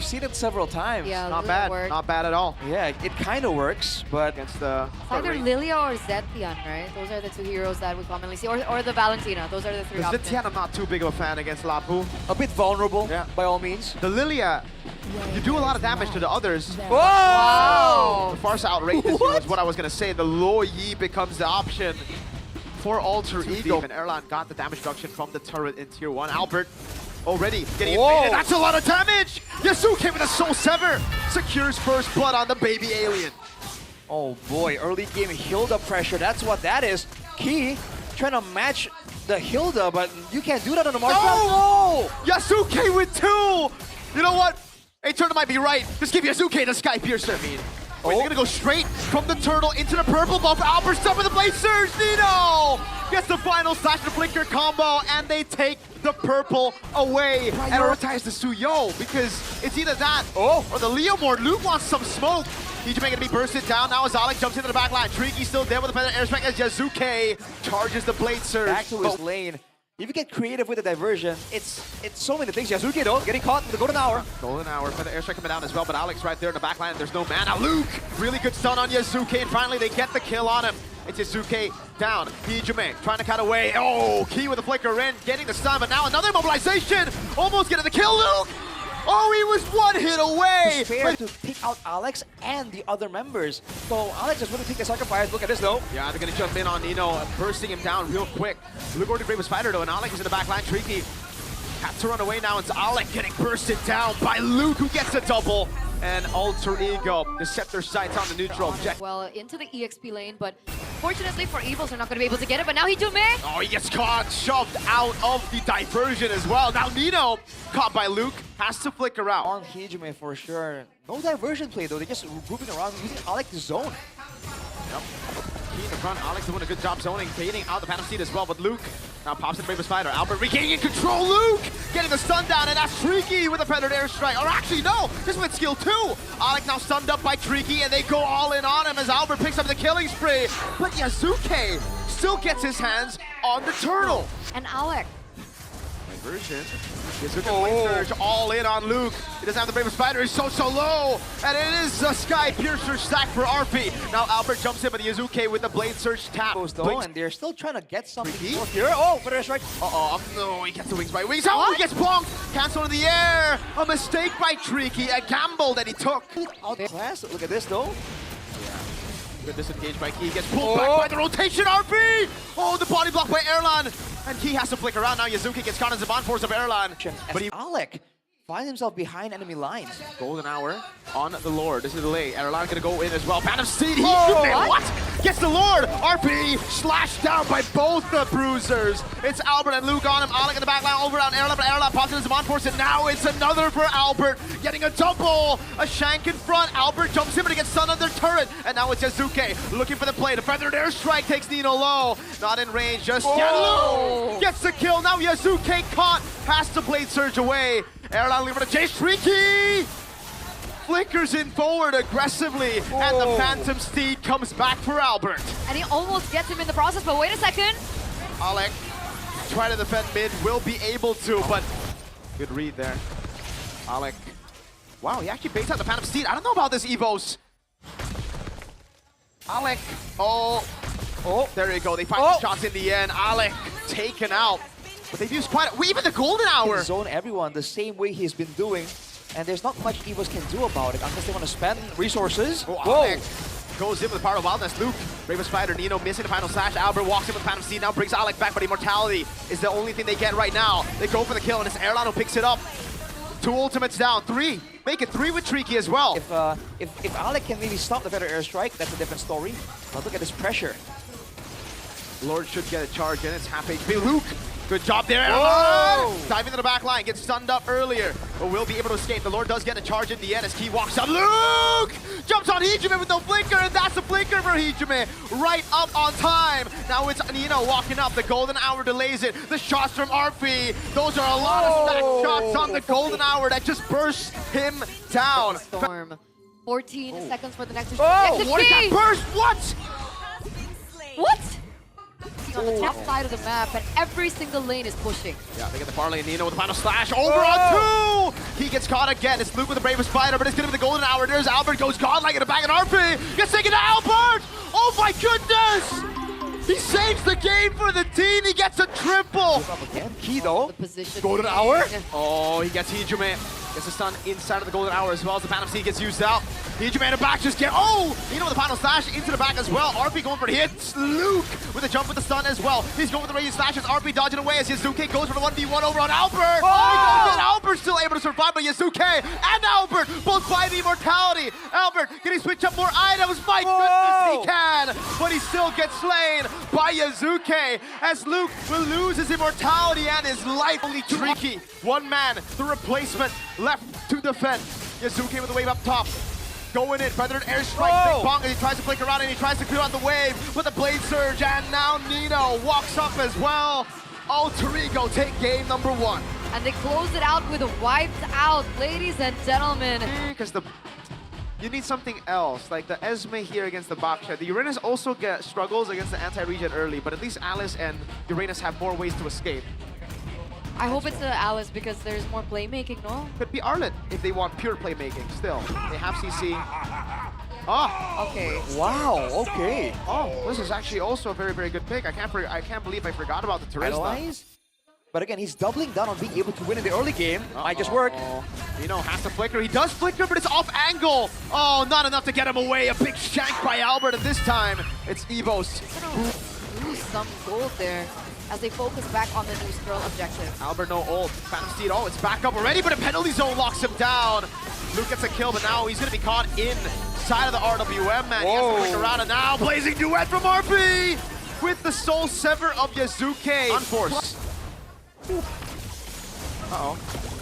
seen it several times. Yeah, Not Lilia bad. worked. Not bad at all. Yeah, it kind of works, but Against the It's either Lilia or Zetian, right? Those are the two heroes that we commonly see. Or the Valentina. Those are the three options. Zetian, I'm not too big of a fan against Lapu. a bit vulnerable, Yeah. by all means. The Lilia, you do a lot of damage to the others. Whoa! Wow. The Farsa outrageous here is what I was going to say. The Lo Yi becomes the option for Alter Ego. And Erlan got the damage reduction from the turret in Tier 1. Albert already getting invaded. That's a lot of damage! Yasuke with a Soul Sever secures first blood on the baby alien. Oh boy, early game Hilda pressure, that's what that is. Key trying to match the Hilda, but you can't do that on the Marshall. Oh! Yasuke with 2! You know what? Turtle might be right. Just give Yasuke the Sky Piercer. I mean, he's gonna go straight from the turtle into the purple buff. Albert stuck with the Blade Surge. Nino gets the final slash and flicker combo, and they take the purple away. Prioritize the Suyo because it's either that or the Leomord. Luke wants some smoke. He's gonna be bursted down. Now as Alex jumps into the back line. Tricky still there with the Feather Airstrike as Yasuke charges the Blade Surge. Back to his lane. If you get creative with the diversion, it's so many things. Yasuke though, getting caught with the golden hour. Golden hour, Feather Airstrike coming down as well, but Alex right there in the back line. There's no mana. Luke, really good stun on Yasuke, and finally they get the kill on him. It's Yasuke down. Hijime trying to cut away. Oh, Key with the flicker in, getting the stun, but now another mobilization. Almost getting the kill, Luke. Oh, he was 1 hit away. It's fair to pick out Alex and the other members. So Alex is willing to take the sacrifice. Look at this though. Yeah, they're gonna jump in on Nino, bursting him down real quick. Luke already bravest fighter though, and Alex is in the back line. Tricky has to run away now. It's Alec getting bursted down by Luke, who gets a double. And Alter Ego, the Scepter sights on the neutral object. Well, into the EXP lane, but fortunately for EVOS, they're not going to be able to get it. But now Hijime. Oh, he gets caught, shoved out of the diversion as well. Now Nino, caught by Luke, has to flicker out. On Hijime for sure. No diversion play though. They're just grouping around using Alex to zone. Yep. Key in the front. Alex doing a good job zoning, baiting out the Phantom Seed as well. But Luke now pops in the bravest fighter. Albert regaining control. Luke getting the stun down, and that's Tricky with a Predator Airstrike. Or actually, no, this went skill 2. Alex now stunned up by Tricky, and they go all in on him as Albert picks up the killing spree. But Yasuke still gets his hands on the turtle. And Alec. Diversion. Yasuke Blade Surge all in on Luke. He doesn't have the bravest fighter. He's so low. And it is a Sky Piercer stack for RP. Now Albert jumps in, but Yasuke with the Blade Surge tap. Though, and they're still trying to get something Tricky? more here. Oh, but that's right. No, he gets the wings right. Wings out, he gets bonked. Cancel in the air. A mistake by Tricky, a gamble that he took. Out class. Look at this though. Good disengage by Key, gets pulled back by the rotation, RP! Oh, the body block by Erlan. And Key has to flicker out. Now Yasuke gets caught in the bond force of Erlan. But Alec finds himself behind enemy lines. Golden hour on the Lord. This is the lay. Erlan gonna go in as well. Phantom Seed, What? Gets the Lord! RP slashed down by both the bruisers. It's Albert and Luke on him. Alec in the back line over on Erlan, but Erlan pops in his bond force, and now it's another for Albert. Getting a double! A shank in front. Albert jumps in, but he gets stunned on their turret. And now it's Yasuke looking for the play. The Feathered Airstrike takes Nino low. Not in range, just yet. Luke gets the kill. Now Yasuke caught. Has to Blade Surge away. Erlan leaving to chase Tricky! Flickers in forward aggressively, and the Phantom Steed comes back for Albert. And he almost gets him in the process, but wait a second. Alec, try to defend mid, will be able to, but good read there. Alec, wow, he actually baits out the Phantom Steed. I don't know about this EVOS. Alec, there you go. They find the shots in the end. Alec taken out. But they've used quite even the Golden Hour. Zone everyone the same way he's been doing, and there's not much EVOS can do about it unless they want to spend resources. Alec goes in with the power of wildness. Luke, bravest fighter. Nino missing the final slash. Albert walks in with Phantom Seed, now brings Alec back, but immortality is the only thing they get right now. They go for the kill, and it's Erlan who picks it up. 2 ultimates down, 3. Make it 3 with Tricky as well. If Alec can maybe stop the Feather Airstrike, that's a different story. But look at this pressure. Lord should get a charge in. It's half HP. Luke, good job there. Diving to the back line, gets stunned up earlier, but will be able to escape. The Lord does get a charge in the end as Key walks up. Luke jumps on Hijime with no blinker, and that's a blinker for Hijime. Right up on time. Now it's Nino walking up. The Golden Hour delays it. The shots from RP. Those are a lot of stacked shots on the Golden Hour that just burst him down. Storm. 14 seconds for the next. What is that burst? What? What? The on the top side of the map, and every single lane is pushing. Yeah, they get the far lane. Nino with the final slash over on 2. He gets caught again. It's Luke with the bravest fighter, but it's gonna be the golden hour. There's Albert, goes godlike in the back, and RP gets taken to Albert. Oh my goodness! He saves the game for the team. He gets a triple. Up again. Key though. The position. Golden hour. Oh, he gets Hijume. Gets a stun inside of the golden hour as well as the Phantom Seed gets used out. Hijume in the back just get. Oh! Nino with the final slash into the back as well. RP going for the hit. Luke with the jump with the stun as well. He's going with the radiant slashes. RP dodging away as Yasuke goes for the 1v1 over on Albert. Oh! And Albert's still able to survive, but Yasuke and Albert both by the immortality. Albert, can he switch up more items? My goodness, he can! But he still gets slain by Yasuke as Luke will lose his immortality and his life. Only Tricky. One man, the replacement left to defend. Yasuke with the wave up top. Going in, feathered airstrike, big bong, and he tries to flick around and he tries to clear out the wave with the blade surge, and now Nino walks up as well. Alter Ego take game number 1. And they close it out with a wiped out, ladies and gentlemen. Because you need something else, like the Esme here against the Baksha. The Uranus also struggles against the anti-regen early, but at least Alice and Uranus have more ways to escape. I hope it's Alice because there's more playmaking, no? Could be Arlet if they want pure playmaking still. They have CC. Oh! Okay. Wow. Okay. Oh, this is actually also a very, very good pick. I can't believe I forgot about the Teresa. Analyze. But again, he's doubling down on being able to win in the early game. Might just work. Nino has to flicker. He does flicker, but it's off angle. Oh, not enough to get him away. A big shank by Albert, and this time it's EVOS. Lose some gold there as they focus back on the new Skrull objective. Albert no ult. Phantom Steed, oh, it's back up already, but a penalty zone locks him down. Luke gets a kill, but now he's going to be caught inside of the RWM, man. He has to flick around, and now blazing duet from RP with the soul sever of Yasuke. Unforced. Uh-oh.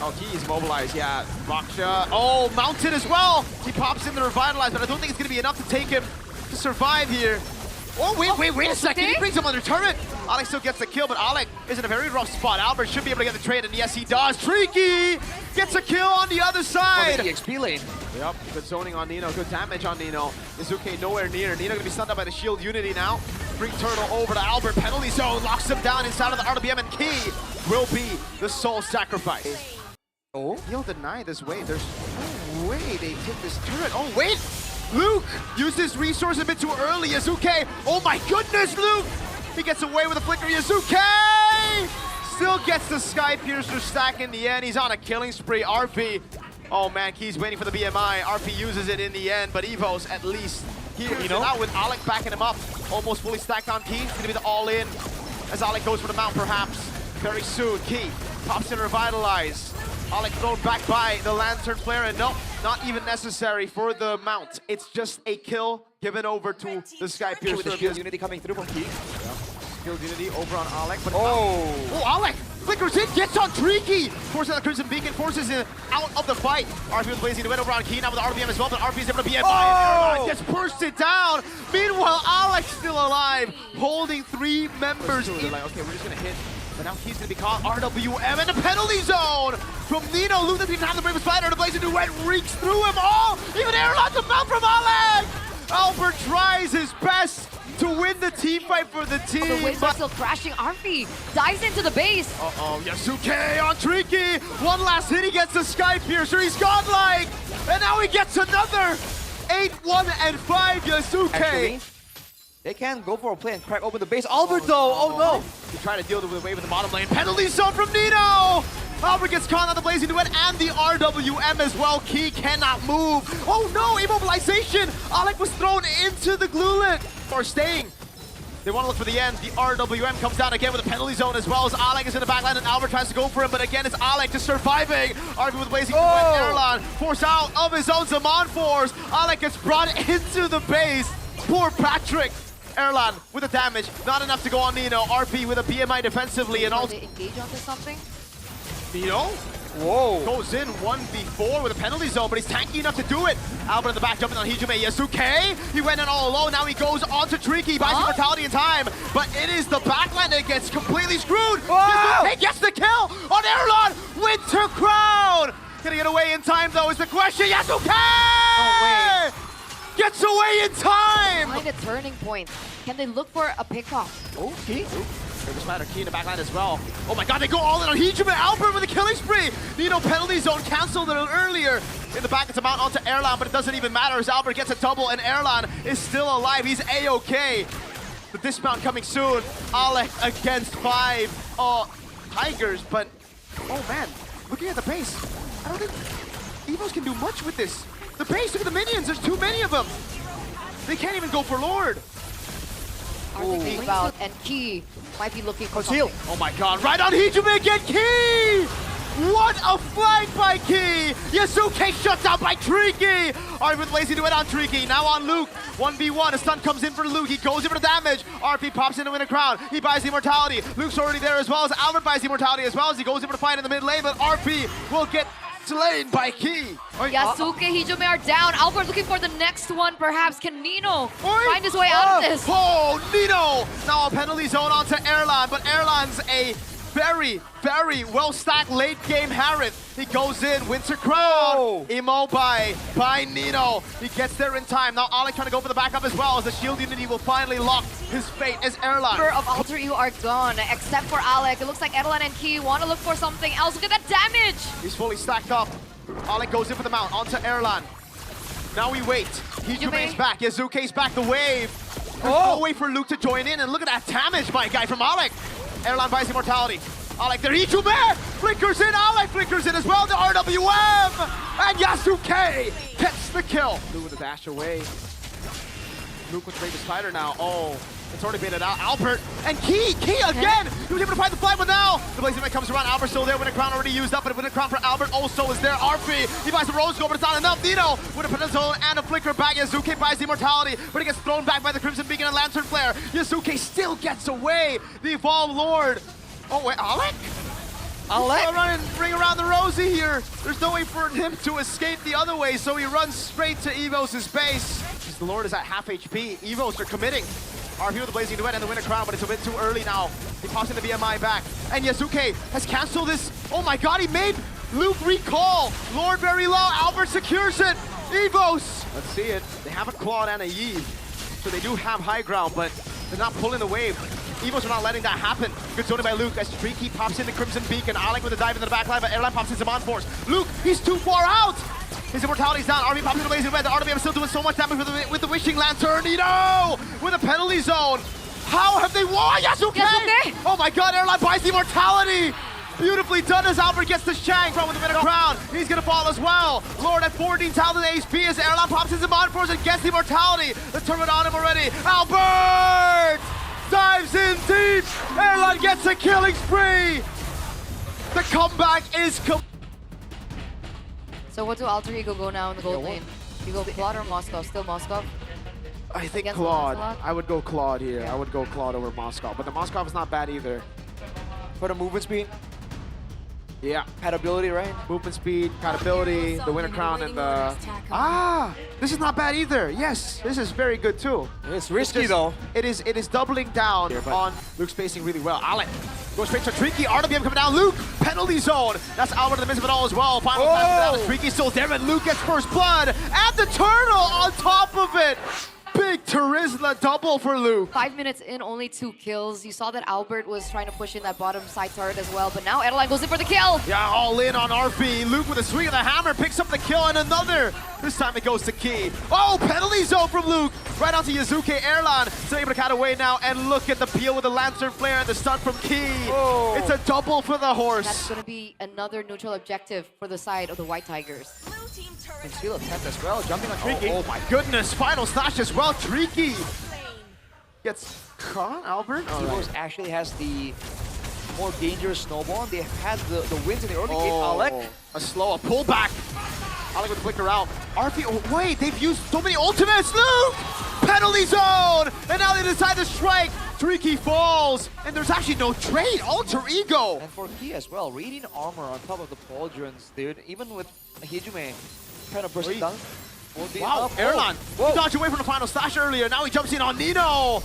Oh, he is mobilized, yeah. Baksha. Oh, mounted as well. He pops in the revitalize, but I don't think it's going to be enough to take him to survive here. Oh, wait a second. He brings him under turret. Alec still gets the kill, but Alec is in a very rough spot. Albert should be able to get the trade, and yes, he does. Tricky gets a kill on the other side. The XP lane. Yep, good zoning on Nino, good damage on Nino. Izuke nowhere near. Nino gonna be stunned up by the shield unity now. Free turtle over to Albert. Penalty zone locks him down inside of the RWM, and Key will be the soul sacrifice. Oh, he'll deny this wave. There's no way they take this turret. Oh, wait! Luke used his resource a bit too early. Yasuke, oh my goodness, Luke! He gets away with a flicker. Yasuke still gets the Sky Piercer stack in the end. He's on a killing spree. RP, oh man, Key's waiting for the BMI. RP uses it in the end, but EVOS at least here. You know, now with Alec backing him up, almost fully stacked on Key. It's gonna be the all-in as Alec goes for the mount, perhaps very soon. Key pops in revitalize. Alec thrown back by the Lantern Flare, and no, not even necessary for the mount. It's just a kill given over to the Sky Piercer. With the shield unity coming through from Key. Shield unity over on Alec, but oh, Alec flickers in, gets on Tricky, forces the Crimson Beacon, forces him out of the fight. RP with blazing to win over on Key now with the RBM as well, but RP is able to BM by just burst it down. Meanwhile, Alec's still alive, holding 3 members. They're like, okay, we're just gonna hit. But now Key's gonna be caught. RWM in the penalty zone from Nino. Luke doesn't even have the bravest fighter. The blazing duet reeks through him all. Even airlock to mount from Alec. Albert tries his best to win the team fight for the team. The waves are still crashing. RP dives into the base. Uh-oh, Yasuke on Tricky. One last hit, he gets the Sky Piercer. He's godlike. And now he gets another 8-1-5 Yasuke. Actually, they can go for a play and crack open the base. Albert though, oh no. He tried to deal with the wave in the bottom lane. Penalty zone from Nino. Albert gets caught on the blazing duet and the RWM as well. Key cannot move. Oh no, immobilization. Alec was thrown into the gluelet. Or staying. They want to look for the end. The RWM comes down again with a penalty zone as well as Alec is in the backline and Albert tries to go for him. But again, it's Alec just surviving. RP with blazing duet. Erlan forced out of his own Zaman Force. Alec gets brought into the base. Poor Patrick. Erlan with the damage. Not enough to go on Nino. RP with a BMI defensively and also. They engage onto something? Nino? Whoa. Goes in 1v4 with a penalty zone, but he's tanky enough to do it. Albert in the back jumping on Hijume. Yasuke, he went in all alone. Now he goes on to Tricky, buys immortality in time. But it is the backline that gets completely screwed. Yasuke gets the kill on Erlan. Winter Crown. Gonna get away in time though is the question. Yasuke! Oh, wait. Gets away in time! Find a turning point. Can they look for a pickoff? Oh, Key. Doesn't matter. Key in the backline as well. Oh my god, they go all in on Heejun. Albert with a killing spree. Nino penalty zone canceled it earlier. In the back, it's a mount onto Erlan, but it doesn't even matter as Albert gets a double and Erlan is still alive. He's A-OK. The dismount coming soon. Alec against 5 Tigers, but oh man, looking at the base, I don't think EVOS can do much with this. The base, look at the minions, there's too many of them. They can't even go for Lord. Are they going out? And Key might be looking for Conceal. something. Oh my god, right on Heejun again, Key! What a flank by Key! Yasuke shut down by Tricky! Alright, with lazy to it on Tricky. Now on Luke. 1v1. A stun comes in for Luke. He goes in for the damage. RP pops in to win a crown. He buys the immortality. Luke's already there as well as Albert buys the immortality as well as he goes in for the fight in the mid lane. But RP will get slain by Key. Yasuke, Hijome are down. Albert looking for the next one, perhaps. Can Nino find his way out of this? Oh, Nino! Now a penalty zone onto Erlan, but Erlan's a very, very well-stacked late-game Harith. He goes in, wins a crown. Emo by Nino. He gets there in time. Now Alec trying to go for the backup as well as the shield unity will finally lock his fate as Erlan. Number of Alter Ego are gone, except for Alec. It looks like Erlan and Key want to look for something else. Look at that damage! He's fully stacked up. Alec goes in for the mount onto Erlan. Now we wait. Hijume's back. Yazuke's back. The wave. There's no way for Luke to join in. And look at that damage by a guy from Alec. Erlan buys immortality. Alec there. Hijume flickers in. Alec flickers in as well. The RWM. And Yasuke gets the kill. Luke with the dash away. Luke with Raven Spider now. Oh. It's already baited out. Albert and Key again! He was able to find the flag, but now the Blazing Knight comes around. Albert's still there. Winning crown already used up, but a winning crown for Albert also is there. RP, he buys the Rose Gold, but it's not enough. Nino with a penalty zone and a flicker back. Yazuke buys the immortality, but he gets thrown back by the Crimson Beacon and Lantern Flare. Yazuke still gets away. The Evolved Lord. Oh wait, Alec? Alec run and bring around the Rosie here. There's no way for him to escape the other way, so he runs straight to EVOS' base. The Lord is at half HP. EVOS are committing. RP with the Blazing Duet and the Winter Crown, but it's a bit too early now. He pops into BMI back. And Yasuke has canceled this. Oh my god, he made Luke recall. Lord very low. Albert secures it. EVOS. Let's see it. They have a Claude and a Yi. So they do have high ground, but they're not pulling the wave. EVOS are not letting that happen. Good zoning by Luke as Tricky pops into Crimson Beacon. Alec with a dive into the back line, but Erlan pops into Mon Force. Luke, he's too far out. His immortality's down. RB pops into Blazing Red. The RWM still doing so much damage with the Wishing Lantern. Nino with a penalty zone. How have they won? Yasuke! Oh my god, Erlan buys the immortality. Beautifully done as Albert gets the shank from with the Winter Crown. He's gonna fall as well. Lord at 14,000 HP as Erlan pops into Mon Force and gets the immortality. The turret on him already. Albert dives in deep. Erlan gets a killing spree. The comeback is complete. So what do Alter Ego go now in the gold lane? You go Claude or Moscow? Still Moscow? I think Against Claude. Lancelot? I would go Claude here. Yeah. I would go Claude over Moscow. But the Moscow is not bad either. For the movement speed, Yeah. compatibility, right? Movement speed, compatibility, the Winter Crown, and the... Ah! This is not bad either. Yes, this is very good too. It's risky though. It is doubling down on Luke spacing really well. Alec goes straight to Tricky. RWM coming down. Luke, penalty zone. That's Albert in the midst of it all as well. Final pass down. Tricky still there, and Luke gets first blood. And the turtle on top of it. Big Terizla double for Luke. 5 minutes in, only 2 kills. You saw that Albert was trying to push in that bottom side turret as well, but now Erlan goes in for the kill. Yeah, all in on RP. Luke with a swing of the hammer picks up the kill and another. This time it goes to Key. Oh, penalty zone from Luke. Right onto Yazuke. Erlan still able to cut away now. And look at the peel with the Lantern Flare and the stun from Key. Oh. It's a double for the horse. That's going to be another neutral objective for the side of the White Tigers. And steal attempt as well, jumping on Tricky. Oh my goodness. Final slash as well. Tricky gets caught, Albert. EVOS actually has the more dangerous snowball. They had the wins in the early game. Alec. A pullback. Alec with the flicker out. RP, oh, wait, they've used so many ultimates. Luke! Penalty zone! And now they decide to strike. Tricky falls. And there's actually no trade. Alter Ego. And for Key as well, radiant armor on top of the pauldrons, dude. Even with Hijume trying to burst it down. Wow, Erlan. He dodged away from the final slash earlier. Now he jumps in on Nino.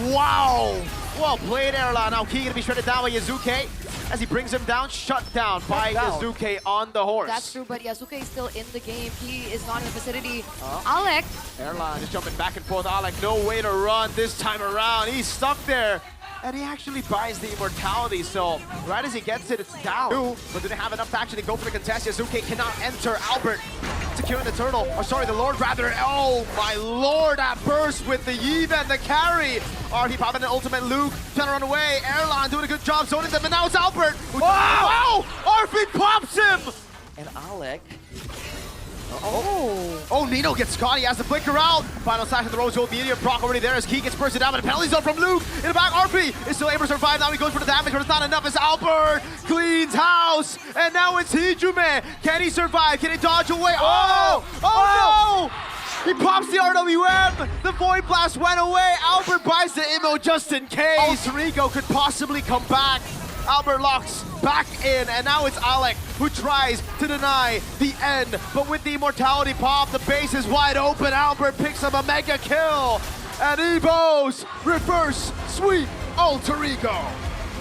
Wow. Well played, Erlan. Now Key gonna be shredded down by Yazuke. as he brings him down, shut down by down. Yasuke on the horse. That's true, but Yasuke is still in the game. He is not in the vicinity. Alec, Airline is jumping back and forth. Alec, no way to run this time around. He's stuck there. And he actually buys the immortality, so right as he gets it, it's down. But do they have enough to actually go for the contest? Yasuke cannot enter. Albert securing the turtle, or sorry, the Lord rather. Oh my Lord, that burst with the Eve and the carry. RP popping an ultimate. Luke trying to run away. Airline doing a good job zoning them, and now it's Albert. Wow! RP pops him! And Alec. Oh, Nino gets caught. He has the flicker out. Final slash of the Rose Gold Meteor. Brock already there as Key gets bursted down, but a penalty zone from Luke. In the back, RP is still able to survive. Now he goes for the damage, but it's not enough as Albert cleans house. And now it's Hijume. Can he survive? Can he dodge away? Oh no! He pops the RWM. The Void Blast went away. Albert buys the immo just in case. Rico could possibly come back. Albert locks back in, and now it's Alec who tries to deny the end. But with the immortality pop, the base is wide open. Albert picks up a mega kill. And EVOS reverse sweep alter ego.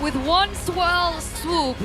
with one swell swoop,